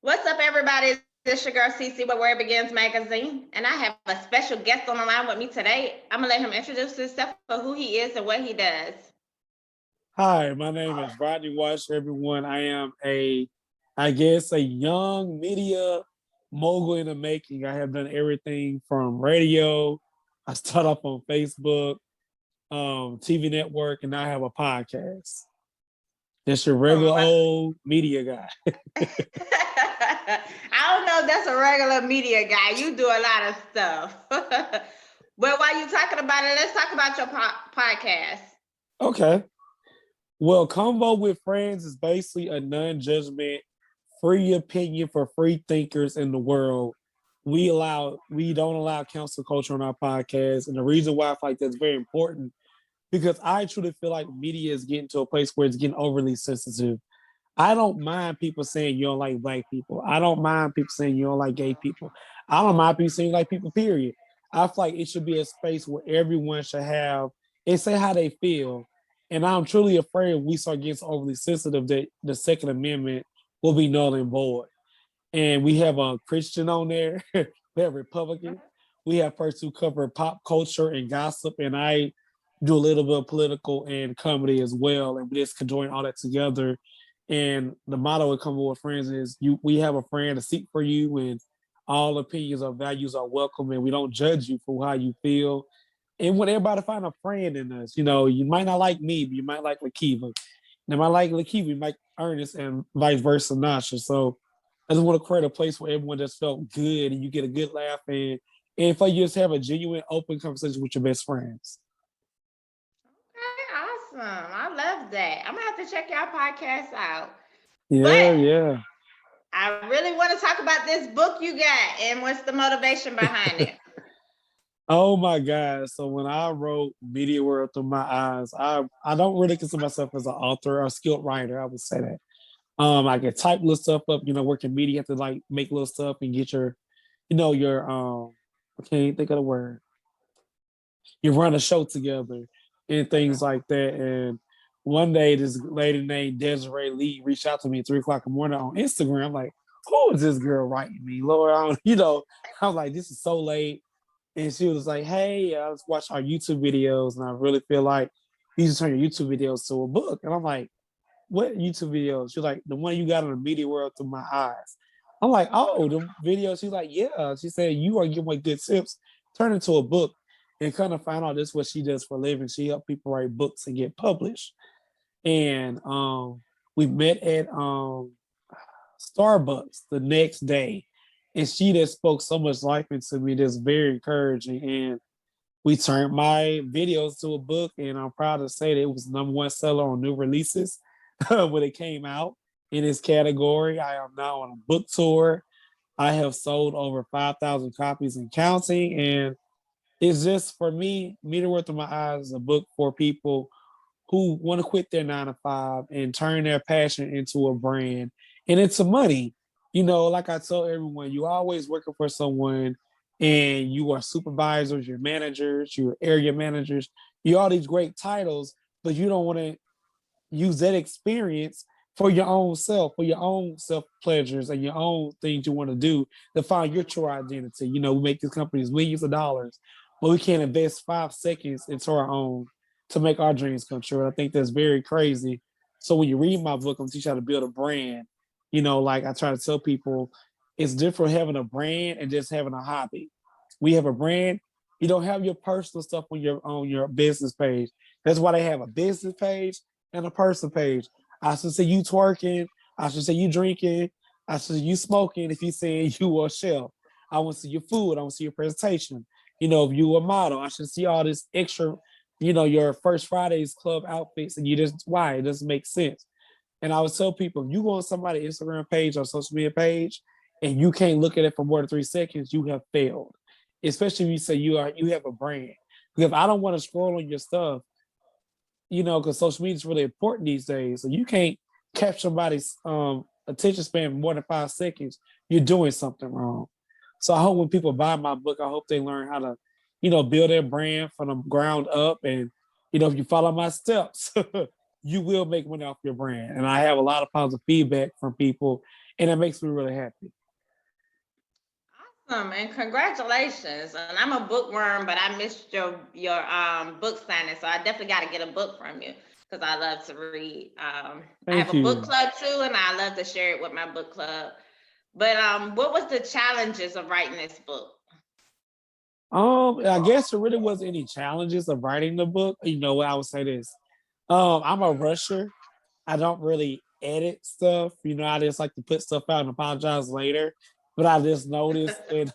What's up, everybody? This your girl Cece with Where It Begins Magazine, and I have a special guest on the line with me today. I'm gonna let him introduce himself for who he is and what he does. Hi, my name is Rodney Wash, everyone. I am a young media mogul in the making. I have done everything from radio. I started off on Facebook, TV network, and now I have a podcast. Just your From regular old media guy. I don't know if that's a regular media guy. You do a lot of stuff. But while you're talking about it, let's talk about your podcast. Okay. Well, Convo with Friends is basically a non-judgment, free opinion for free thinkers in the world. We don't allow cancel culture on our podcast. And the reason why I feel like that's very important, because I truly feel like media is getting to a place where it's getting overly sensitive. I don't mind people saying you don't like black people. I don't mind people saying you don't like gay people. I don't mind people saying you like people, period. I feel like it should be a space where everyone should have and say how they feel. And I'm truly afraid if we start getting so overly sensitive that the Second Amendment will be null and void. And we have a Christian on there, we have Republican, we have person who cover pop culture and gossip, and I do a little bit of political and comedy as well, and we just can join all that together. And the motto of Come with Friends is we have a friend, a seat for you, and all opinions or values are welcome, and we don't judge you for how you feel. And when everybody find a friend in us, you might not like me, but you might like Lakiva. And if I like Lakiva, you might Ernest, and vice versa, Nasha. So I just want to create a place where everyone just felt good and you get a good laugh, and for you just have a genuine, open conversation with your best friends. Okay, awesome. I love that. I'm gonna have to check y'all podcast out. Yeah, But yeah. I really want to talk about this book you got and what's the motivation behind it. Oh my God. So when I wrote Media World Through My Eyes, I don't really consider myself as an author or skilled writer. I would say that. I can type little stuff up, work in media, you have to like make little stuff and get your I can't think of the word. You run a show together and things like that. And one day this lady named Desiree Lee reached out to me at 3 o'clock in the morning on Instagram. I'm like, who is this girl writing me? Lord, I don't, I was like, this is so late. And she was like, hey, I just watch our YouTube videos and I really feel like you should turn your YouTube videos to a book. And I'm like, what YouTube videos? She's like, the one you got on the media world through my eyes. I'm like, oh, the video. She's like, yeah. She said, you are giving away good tips. Turn into a book and kind of find out this is what she does for a living. She helps people write books and get published. And we met at Starbucks the next day. And she just spoke so much life into me that's very encouraging. And we turned my videos to a book, and I'm proud to say that it was number one seller on new releases when it came out in this category. I am now on a book tour. I have sold over 5,000 copies and counting. And it's just for me, Meter Worth of My Eyes is a book for people who want to quit their 9 to 5 and turn their passion into a brand and into money. Like I tell everyone, you always working for someone and you are supervisors, you're managers, you're area managers, you all these great titles, but you don't want to use that experience for your own self pleasures and your own things you want to do to find your true identity. We make these companies millions of dollars, but we can't invest 5 seconds into our own to make our dreams come true. I think that's very crazy. So when you read my book, I'm teaching you how to build a brand. Like I try to tell people, it's different having a brand and just having a hobby. We have a brand. You don't have your personal stuff on your business page. That's why they have a business page and a personal page. I should say you twerking. I should say you drinking. I should say you smoking if you saying you are a chef. I want to see your food. I want to see your presentation. If you a model, I should see all this extra, your First Fridays club outfits, and you just why it doesn't make sense. And I would tell people, if you go on somebody's Instagram page or social media page, and you can't look at it for more than 3 seconds, you have failed. Especially if you say you have a brand. Because I don't want to scroll on your stuff, because social media is really important these days. So you can't capture somebody's attention span more than 5 seconds. You're doing something wrong. So I hope when people buy my book, I hope they learn how to, build their brand from the ground up. And, if you follow my steps, you will make money off your brand. And I have a lot of positive feedback from people. and it makes me really happy. Awesome, and congratulations. And I'm a bookworm, but I missed your book signing, so I definitely got to get a book from you because I love to read. I have Thank a book you. club too, and I love to share it with my book club. But what was the challenges of writing this book? I guess there really wasn't any challenges of writing the book. You know what, I would say this. I'm a rusher. I don't really edit stuff. You know, I just like to put stuff out and apologize later. But I just noticed that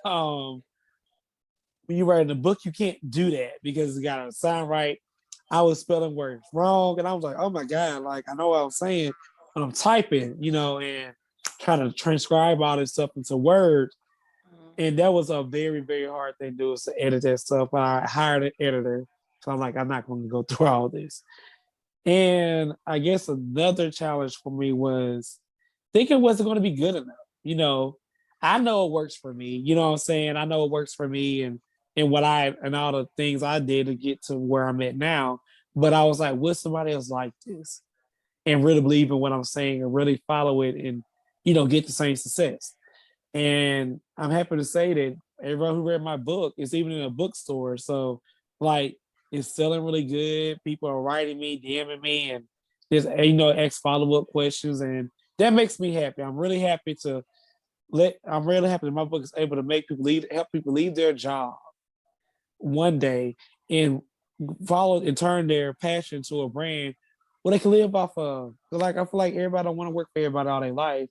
when you write in a book, you can't do that because it's gotta sound right. I was spelling words wrong, and I was like, oh my God, like I know what I'm saying, but I'm typing, you know, and trying to transcribe all this stuff into words. And that was a very, very hard thing to do is to edit that stuff. But I hired an editor. So I'm like, I'm not going to go through all this. And I guess another challenge for me was thinking was it going to be good enough? You know, I know it works for me. You know what I'm saying? I know it works for me and what I and all the things I did to get to where I'm at now. But I was like, would somebody else like this? And really believe in what I'm saying and really follow it and, you know, get the same success. And I'm happy to say that everyone who read my book is even in a bookstore. So like it's selling really good. People are writing me, DMing me, and there's you know, ask follow-up questions. And that makes me happy. I'm really happy that my book is able to make people help people leave their job one day and follow and turn their passion to a brand where they can live off of. 'Cause, like I feel like everybody don't want to work for everybody all their life,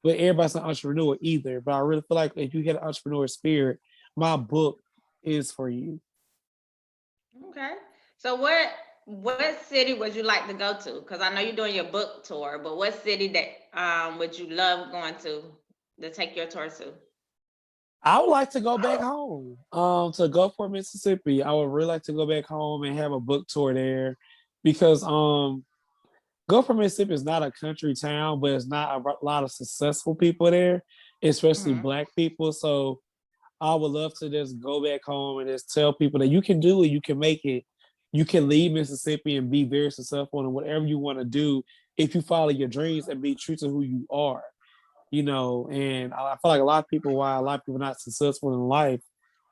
but everybody's not an entrepreneur either. But I really feel like if you get an entrepreneur spirit, my book is for you. Okay. So what city would you like to go to? Because I know you're doing your book tour, but what city that would you love going to take your tour to? I would like to go back home, to Gulfport, Mississippi. I would really like to go back home and have a book tour there because Gulfport, Mississippi is not a country town, but it's not a lot of successful people there, especially Hmm. Black people. So I would love to just go back home and just tell people that you can do it, you can make it, you can leave Mississippi and be very successful in whatever you want to do if you follow your dreams and be true to who you are, you know. And I feel like a lot of people, why a lot of people are not successful in life,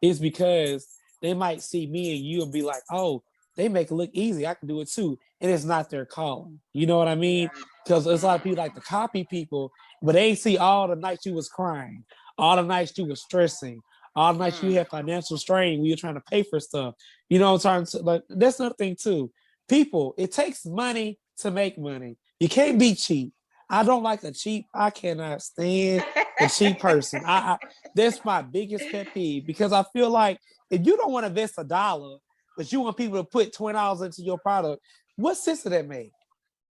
is because they might see me and you and be like, oh, they make it look easy. I can do it too. And it's not their calling. You know what I mean? Yeah. Because there's a lot of people Mm. like to copy people, but they ain't see all the nights you was crying, all the nights you was stressing, all the nights you Mm. had financial strain when you're trying to pay for stuff. You know what I'm trying to like that's another thing too. People, it takes money to make money. You can't be cheap. I don't like a cheap. I cannot stand a cheap person. I that's my biggest pet peeve because I feel like if you don't want to invest $1, but you want people to put $20 into your product, what sense does that make?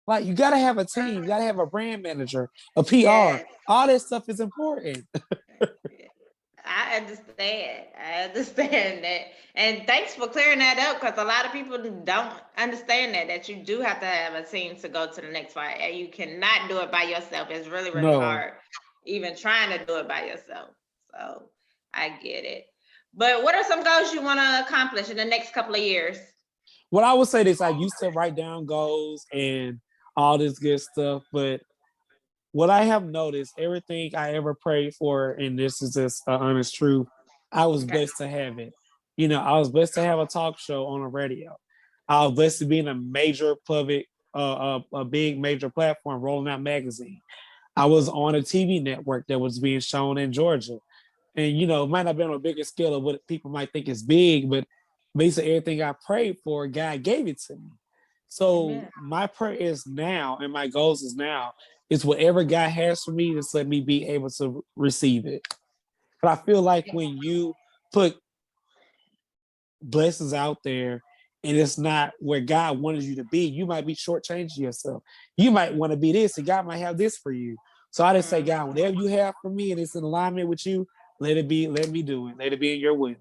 Like you gotta have a team, you gotta have a brand manager, a PR. Yes. All that stuff is important. I understand. I understand that. And thanks for clearing that up because a lot of people don't understand that you do have to have a team to go to the next fight. And you cannot do it by yourself. It's really, really No. hard, even trying to do it by yourself. So I get it. But what are some goals you want to accomplish in the next couple of years? What I would say is I used to write down goals and all this good stuff, but what I have noticed, everything I ever prayed for, and this is just an honest truth, I was Okay. blessed to have it. You know, I was blessed to have a talk show on the radio. I was blessed to be in a major public, a big major platform, Rolling Out Magazine. I was on a TV network that was being shown in Georgia. And, you know, it might not be on a bigger scale of what people might think is big, but basically everything I prayed for, God gave it to me. So Amen. my prayer is now, and my goals is now, is whatever God has for me, just let me be able to receive it. But I feel like when you put blessings out there and it's not where God wanted you to be, you might be shortchanging yourself. You might want to be this, and God might have this for you. So I just say, Mm. God, whatever you have for me and it's in alignment with you, let it be, let me do it. Let it be in your will.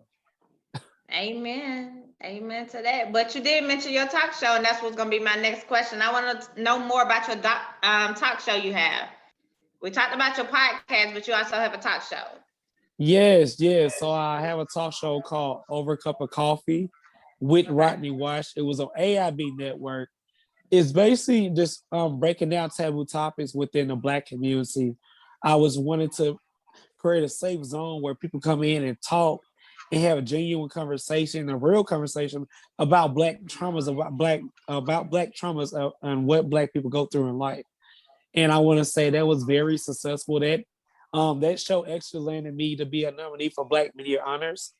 Amen. Amen to that. But you did mention your talk show, and that's what's going to be my next question. I want to know more about your talk show you have. We talked about your podcast, but you also have a talk show. Yes, yes. So I have a talk show called Over a Cup of Coffee with Okay. Rodney Wash. It was on AIB Network. It's basically just breaking down taboo topics within the Black community. I was wanting to create a safe zone where people come in and talk and have a genuine conversation, a real conversation about black traumas, about black traumas and what black people go through in life. And I want to say that was very successful. That show actually landed me to be a nominee for Black Media Honors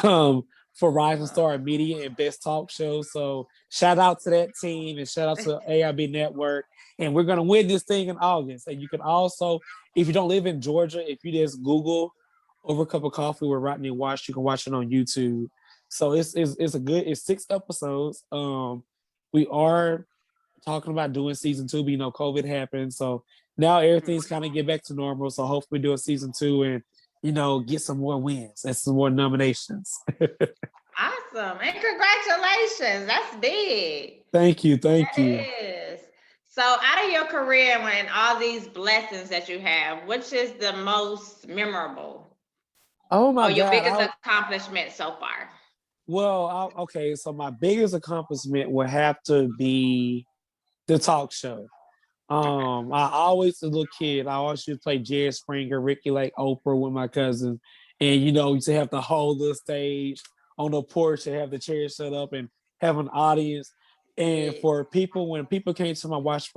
um, for Rising Star Media and Best Talk Show. So shout out to that team and shout out to AIB Network. And we're gonna win this thing in August. And you can also, if you don't live in Georgia, if you just Google Over a Cup of Coffee with Rodney Wash, you can watch it on YouTube. So it's 6 episodes. We are talking about doing season 2, but COVID happened. So now everything's kind of get back to normal. So hopefully do a season 2 and get some more wins and some more nominations. Awesome. And congratulations. That's big. Thank you. That is. So out of your career and all these blessings that you have, which is the most memorable? Oh my or your God. biggest accomplishment so far? Okay. So my biggest accomplishment would have to be the talk show. I always, as a little kid, I always used to play Jerry Springer, Ricky Lake, Oprah with my cousins. And, used to have to hold the stage on the porch and have the chairs set up and have an audience. And for people, when people came to my watch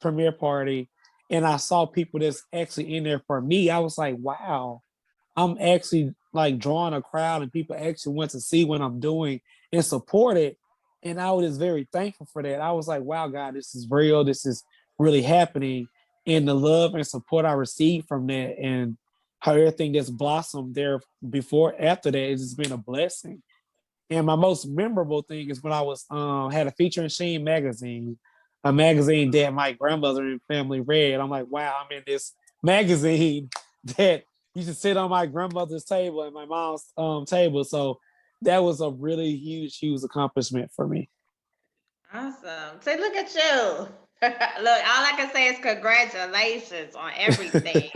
premiere party and I saw people that's actually in there for me, I was like, wow, I'm actually like drawing a crowd and people actually want to see what I'm doing and support it. And I was very thankful for that. I was like, wow, God, this is real. This is really happening. And the love and support I received from that and how everything that's blossomed there after that, it's just been a blessing. And my most memorable thing is when I was had a feature in Sheen magazine, a magazine that my grandmother and family read. I'm like, wow, I'm in this magazine that used to sit on my grandmother's table and my mom's table. So that was a really huge accomplishment for me. Awesome. Say, look at you. Look, all I can say is congratulations on everything.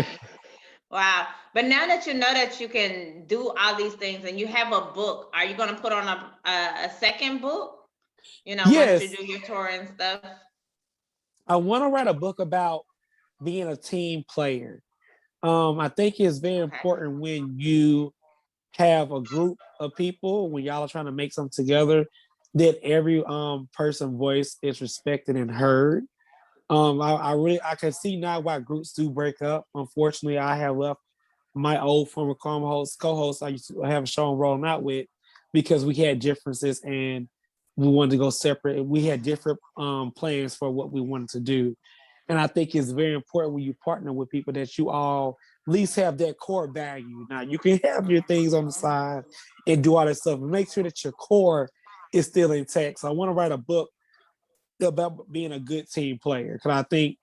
Wow. But now that you know that you can do all these things and you have a book, are you going to put on a second book? Once you Yes, do your tour and stuff? I want to write a book about being a team player. I think it's very Okay. important when you have a group of people, when y'all are trying to make something together, that every person voice is respected and heard. I can see now why groups do break up. Unfortunately, I have left my old former co-host I used to have a show on Rolling Out with because we had differences and we wanted to go separate. We had different plans for what we wanted to do. And I think it's very important when you partner with people that you all at least have that core value. Now you can have your things on the side and do all that stuff, but make sure that your core is still intact. So I want to write a book about being a good team player. Because I think,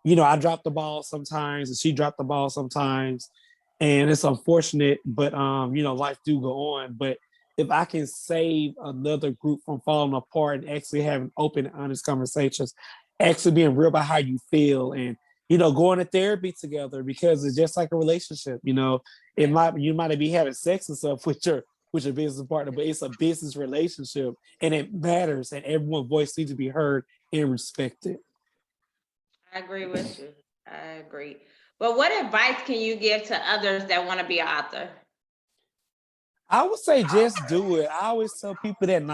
I drop the ball sometimes and she dropped the ball sometimes. And it's unfortunate, but life do go on. But if I can save another group from falling apart and actually having open and honest conversations, actually being real about how you feel and going to therapy together because it's just like a relationship, you might be having sex and stuff with your business partner, but it's a business relationship and it matters and everyone's voice needs to be heard and respected. I agree with you. I agree. But what advice can you give to others that want to be an author? I would say just do it. I always tell people that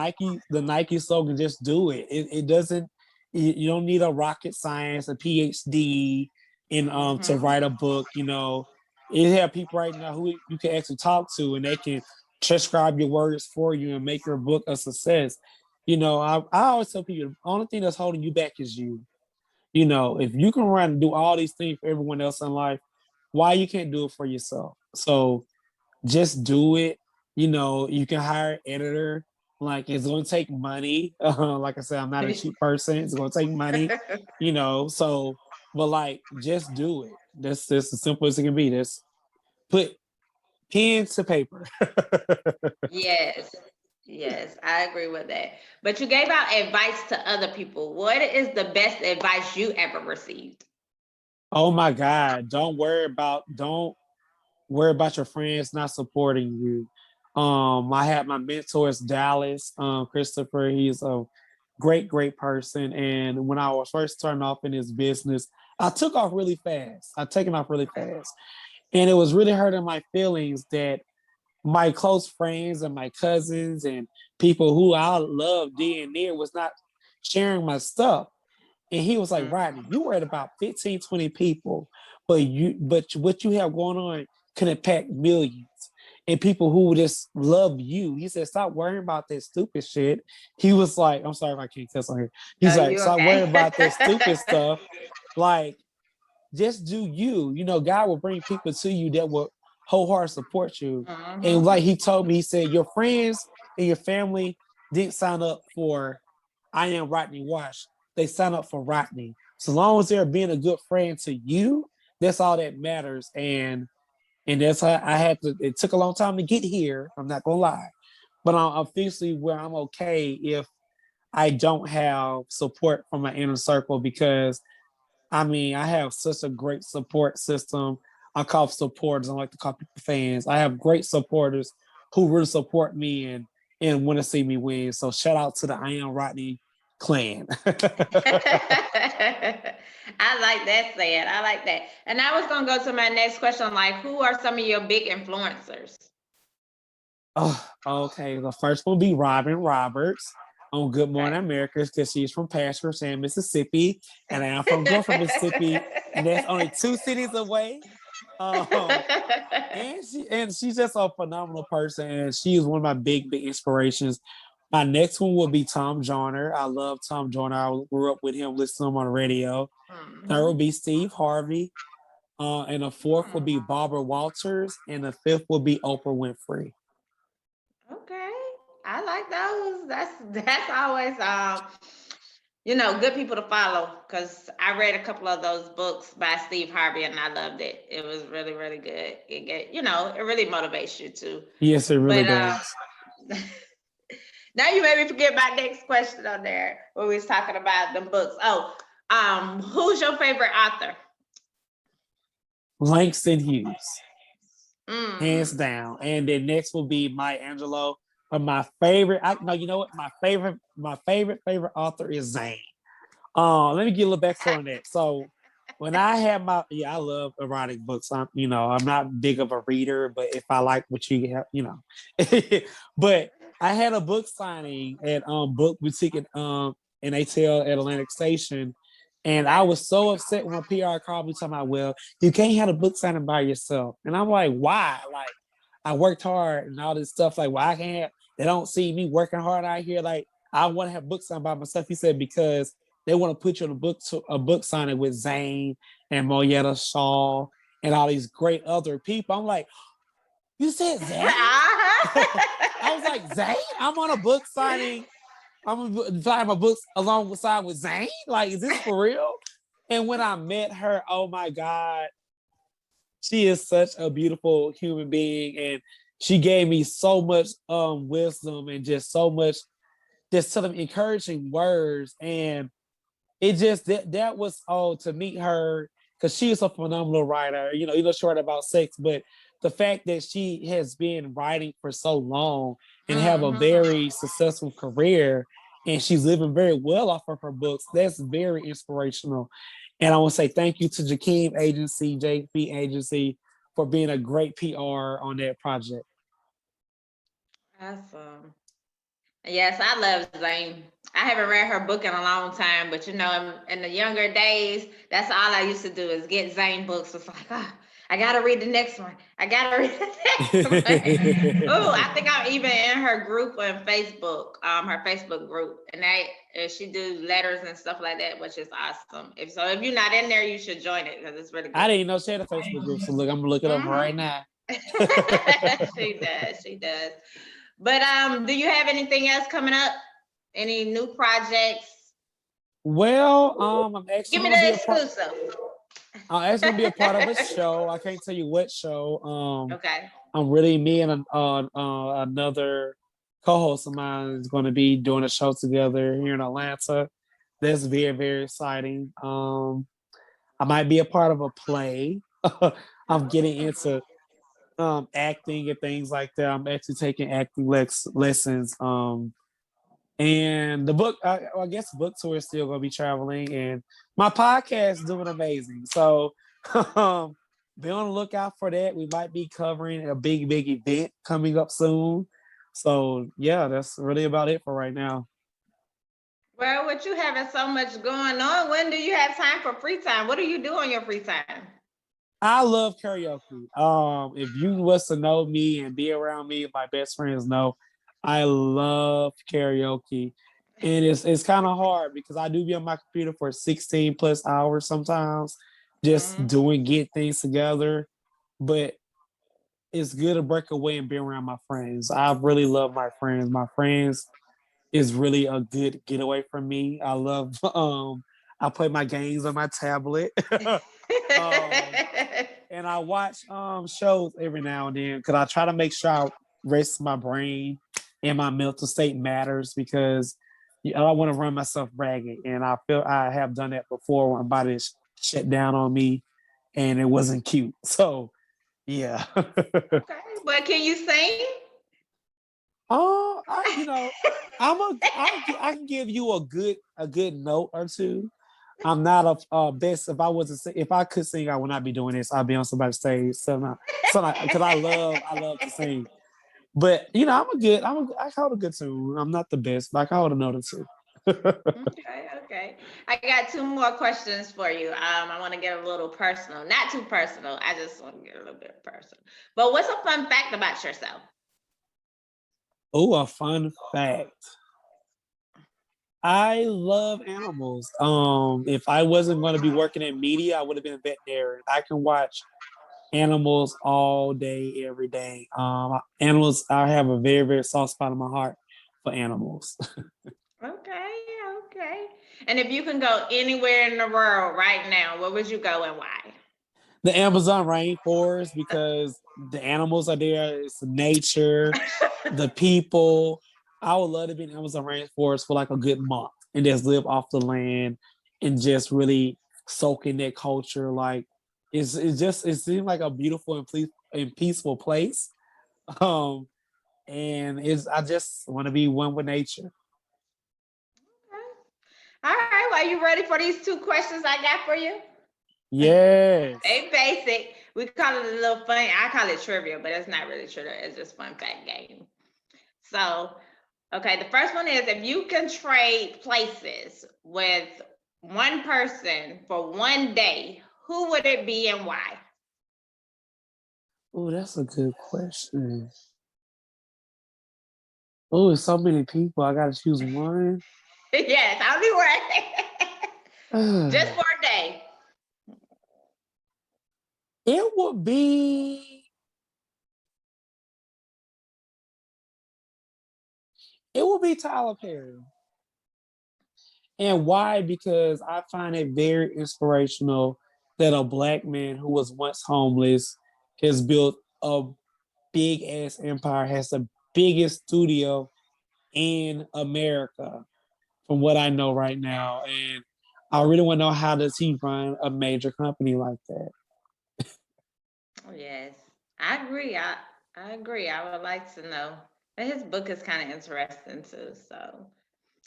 the Nike slogan, just do it. It doesn't, you don't need a rocket science, a PhD in to Mm-hmm. write a book. You have people right now who you can actually talk to and they can transcribe your words for you and make your book a success. I always tell people the only thing that's holding you back is you. If you can run and do all these things for everyone else in life, why you can't do it for yourself? So just do it. You can hire an editor. Like it's going to take money. Like I said, I'm not a cheap person. It's going to take money. So but like just do it. That's as simple as it can be. Just put pen to paper. Yes. Yes, I agree with that. But you gave out advice to other people. What is the best advice you ever received? Oh my God! Don't worry about your friends not supporting you. I had my mentors, Dallas, Christopher. He's a great person. And when I was first starting off in his business, I took off really fast. I taken off really fast. And it was really hurting my feelings that my close friends and my cousins and people who I love dear and near was not sharing my stuff. And he was like, Rodney, Mhm. you were at about 15, 20 people, but what you have going on can impact millions and people who just love you. He said, stop worrying about that stupid shit. He was like, I'm sorry if I can't cuss on here. He's Oh, like, you stop worrying okay? about that stupid stuff. Like, just do you. You know, God will bring people to you that will wholeheartedly support you. And Mhm. like he told me, he said, your friends and your family didn't sign up for I am Rodney Wash. They sign up for Rodney. So long as they're being a good friend to you, that's all that matters. And that's how I had to. It took a long time to get here. I'm not gonna lie, but I'm officially where I'm okay if I don't have support from my inner circle because I mean, I have such a great support system. I call supporters. I like to call people fans. I have great supporters who really support me and want to see me win. So shout out to the I Am Rodney clan. I like that saying. I like that. And I was gonna go to my next question, like, who are some of your big influencers? Oh, okay. The first one will be Robin Roberts on Good Morning Okay. America because she's from Pastor Sam, Mississippi, and I am from Gulf, Mississippi, and that's only 2 cities away. Um, and she's just a phenomenal person, and she is one of my big inspirations. My next one will be Tom Joyner. I love Tom Joyner. I grew up with him, listening to him on the radio. Third will Mhm. be Steve Harvey, and the fourth will be Barbara Walters, and the fifth will be Oprah Winfrey. Okay, I like those. That's always good people to follow because I read a couple of those books by Steve Harvey and I loved it. It was really really good. It really motivates you too. Yes, it really But does. now you made me forget my next question on there when we was talking about the books. Oh, who's your favorite author? Langston Hughes, hands Mm. down. And then next will be Maya Angelou. But my favorite, I no, you know what? My favorite author is Zane. Let me get a little backstory on that. So when I had I love erotic books. I'm not big of a reader, but if I like what you have, but I had a book signing at Book Boutique in ATL at Atlantic Station. And I Okay. was so upset when my PR called me talking about, well, you can't have a book signing by yourself. And I'm like, why? Like, I worked hard and all this stuff. Like, why can't they don't see me working hard out here? Like, I want to have books signed by myself. He said, because they want to put you on a book signing with Zane and Moyetta Shaw and all these great other people. I'm like, you said Zane? I was like, Zane? I'm on a book signing. I'm signing my books alongside with Zane. Like, is this for real? And when I met her, oh my God, she is such a beautiful human being, and she gave me so much wisdom and just so much, just some encouraging words. And it just that was to meet her because she is a phenomenal writer. She write about sex, but the fact that she has been writing for so long and have a very Mhm. successful career and she's living very well off of her books, that's very inspirational. And I want to say thank you to Jakeem Agency, JP Agency, for being a great PR on that project. Awesome. Yes, I love Zane. I haven't read her book in a long time, but in the younger days, that's all I used to do is get Zane books. It's like, I gotta read the next one. I gotta read the next one. Oh, I think I'm even in her group on Facebook, her Facebook group, and she do letters and stuff like that, which is awesome. If you're not in there, you should join it because it's really I good. didn't know she had a Facebook group, so look, I'm gonna look it up Hmm. right now. She does. She does. But do you have anything else coming up? Any new projects? Well, I'm Give actually me gonna be the a part. exclusive. I'm actually gonna be a part of a show. I can't tell you what show. Okay. I'm really me and another co-host of mine is going to be doing a show together here in Atlanta. That's very very exciting. I might be a part of a play. I'm getting into acting and things like that. I'm actually taking acting lessons. And the book, I guess the book tour is still gonna be traveling, and my podcast is doing amazing. So um, be on the lookout for that. We might be covering a big event coming up soon. So yeah, that's really about it for right now. Well, with you having so much going on, when do you have time for free time? What do you do on your free time? I love karaoke. If you was to know me and be around me, my best friends know I love karaoke. And it's kind of hard because I do be on my computer for 16 plus hours sometimes, just Mhm. get things together. But it's good to break away and be around my friends. I really love my friends. My friends is really a good getaway from me. I love I play my games on my tablet. um and I watch shows every now and then because I try to make sure I rest my brain and my mental state matters because I don't want to run myself ragged. And I feel I have done that before when my body shut down on me and it wasn't cute. So yeah. Okay, but can you sing? You know, I can give you a good note or two. I'm not a best. If I was to sing, if I could sing, I would not be doing this. I'd be on somebody's stage, so because I love to sing. But you know, I can hold a good tune. I'm not the best, but I can hold a note or two. Okay, okay. I got two more questions for you. I want to get a little personal, not too personal. I just want to get a little bit personal. But what's a fun fact about yourself? Oh, a fun fact. I love animals. If I wasn't going to be working in media, I would have been a veterinarian. I can watch animals all day, every day. Animals, I have a very soft spot in my heart for animals. Okay, okay. And if you can go anywhere in the world right now, where would you go and why? The Amazon rainforest because the animals are there. It's nature, the people. I would love to be in the Amazon rainforest for like a good month and just live off the land and just really soak in that culture. Like it seems like a beautiful and peaceful place. Um, and it's I just want to be one with nature. All right, well, are you ready for these two questions I got for you? Yes. They basic. We call it a little funny. I call it trivia, but it's not really trivia. It's just fun fact game. So, okay, the first one is if you can trade places with one person for one day, who would it be and why? Oh, that's a good question. Oh, it's so many people. I gotta choose one. Yes, I'll be working. Just for a day. It would be Tyler Perry. And why? Because I find it very inspirational that a black man who was once homeless has built a big ass empire, has the biggest studio in America, from what I know right now. And I really want to know how does he run a major company like that? Yes, I agree. I agree. I would like to know. And his book is kind of interesting too. So,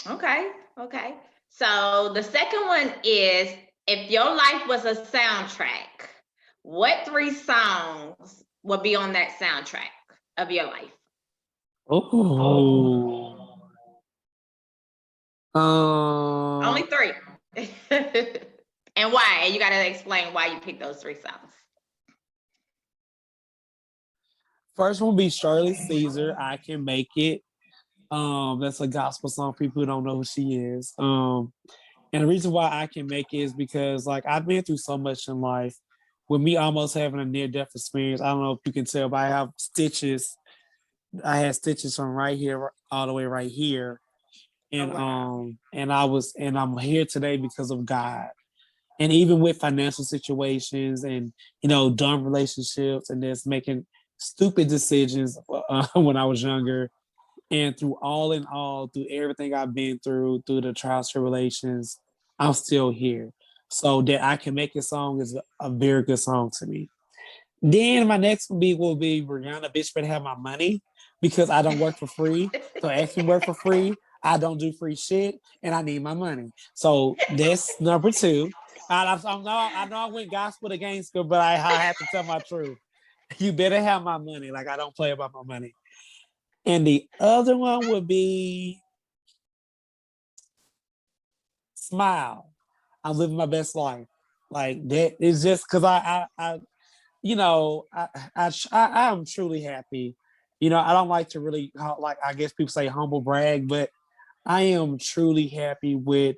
okay, okay. So the second one is if your life was a soundtrack, what three songs would be on that soundtrack of your life? Oh, Only um, three. And why? And you got to explain why you picked those three songs. first one be Shirley Caesar. I can make it. That's a gospel song. People who don't know who she is. And the reason why I can make it is because like I've been through so much in life. With me almost having a near death experience, I don't know if you can tell, but I have stitches. I had stitches from right here all the way right here, Oh, wow. and I'm here today because of God. And even with financial situations and dumb relationships and just making stupid decisions when I was younger, and through all in all, through everything I've been through the trials, tribulations, I'm still here. So that I can make a song is a very good song to me. Then my next beat will be Rihanna, bitch better have my money because I don't work for free. So actually work for free. I don't do free shit, and I need my money. So that's number two. I know I went gospel to gangster, but I have to tell my truth. You better have my money. Like I don't play about my money. And the other one would be smile. I'm living my best life. Like that is just because I you know, I am truly happy. You know, I don't like to really like I guess people say humble brag, but I am truly happy with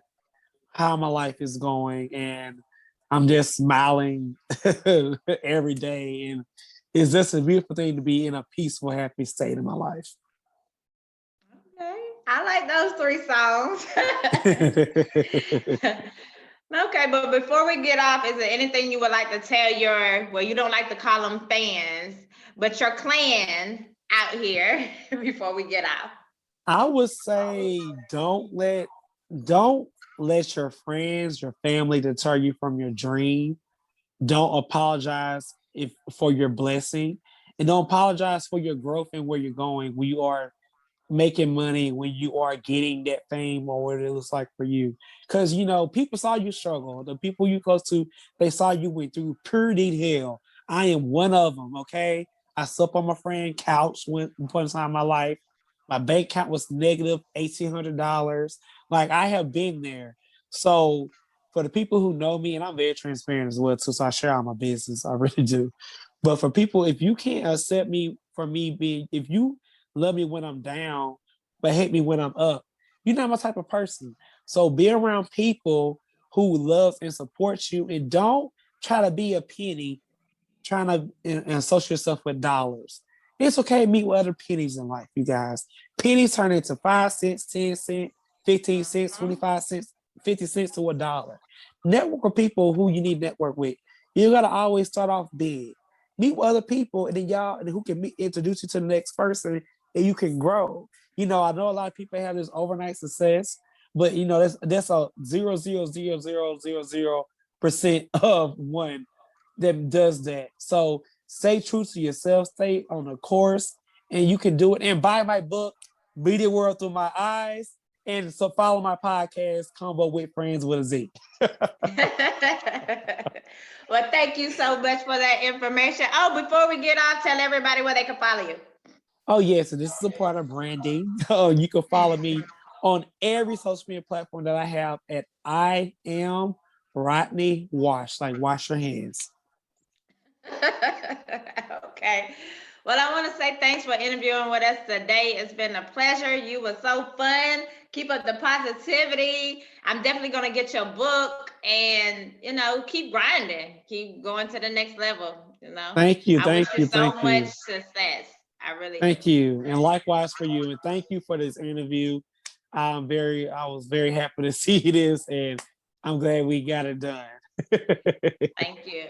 how my life is going, and I'm just smiling every day, and it's just a beautiful thing to be in a peaceful, happy state in my life. Okay. I like those three songs. Okay, but before we get off, is there anything you would like to tell your, well, you don't like to call them fans, but your clan out here before we get off? I would say don't let your friends, your family deter you from your dream. Don't apologize if for your blessing, and don't apologize for your growth and where you're going when you are making money, when you are getting that fame or what it looks like for you. Because you know, people saw you struggle. The people you close to, they saw you went through purity hell. I am one of them. Okay, I slept on my friend couch one point in time in my life. My bank account was negative $1,800. Like I have been there. So for the people who know me, and I'm very transparent as well too, so I share all my business. I really do. But for people, if you can't accept me for me being, if you love me when I'm down, but hate me when I'm up, you're not my type of person. So be around people who love and support you, and don't try to be a penny trying to associate yourself with dollars. It's okay to meet with other pennies in life, you guys. Pennies turn into 5 cents, 10 cents, 15 cents, Mhm. 25 cents, 50 cents to $1. Network with people who you need to network with. You gotta always start off big. Meet with other people, and then y'all and who can introduce you to the next person, and you can grow. You know, I know a lot of people have this overnight success, but you know that's a 0.00000% of one that does that. So stay true to yourself, stay on the course, and you can do it. And buy my book, Read the World Through My Eyes. And so follow my podcast, Combo with Friends with a Z. Well, thank you so much for that information. Oh, before we get off, tell everybody where they can follow you. Oh, yeah. So this is a part of branding. Oh, you can follow me on every social media platform that I have at I am Rodney Wash, like wash your hands. Okay. Well, I want to say thanks for interviewing with us today. It's been a pleasure. You were so fun. Keep up the positivity. I'm definitely going to get your book and, keep grinding. Keep going to the next level. Thank you, I wish thank you you, so thank much you. success. I really do. Thank you. And likewise for you. And thank you for this interview. I was very happy to see this, and I'm glad we got it done. Thank you.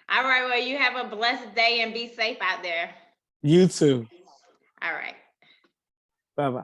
All right. Well, you have a blessed day and be safe out there. You too. All right. Bye bye.